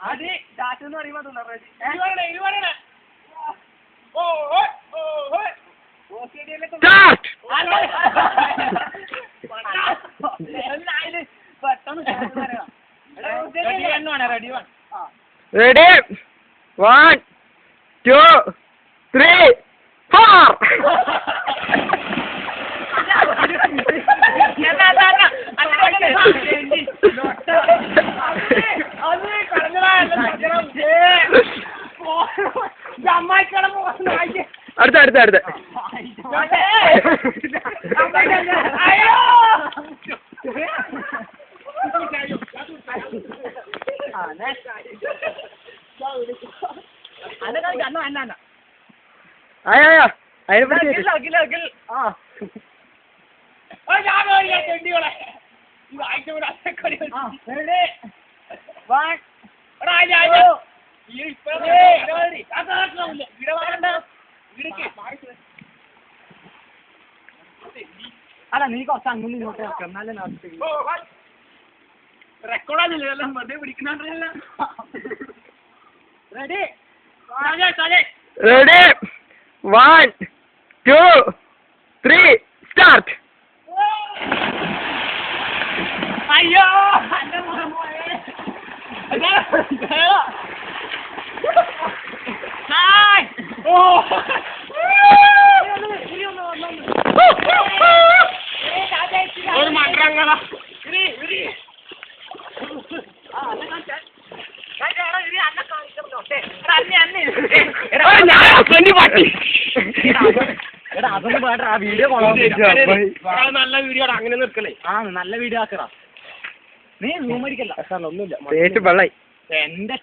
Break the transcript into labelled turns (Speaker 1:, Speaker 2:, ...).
Speaker 1: അത് ചാറ്റെന്ന് പറയുമ്പോ
Speaker 2: ready 1 2 3 4 അടുത്ത
Speaker 1: അല്ല നീ കുറച്ച് അങ്ങനെ ഇങ്ങോട്ട് എന്നാലും റെക്കോർഡാന്നില്ല വെറുതെ പിടിക്കുന്നുണ്ടല്ല റെഡി
Speaker 2: 1 2 3 start
Speaker 1: അയ്യോ ഒരു മന്ത്രങ്ങള അതൊന്നും വേണ്ട ആ വീഡിയോ നല്ല വീഡിയോ അങ്ങനെ നിർക്കണേ നല്ല വീഡിയോ ആക്കടാ നീ റൂം അടിക്കല്ല ഒന്നുമില്ല
Speaker 2: വെള്ളായി
Speaker 1: എന്റെ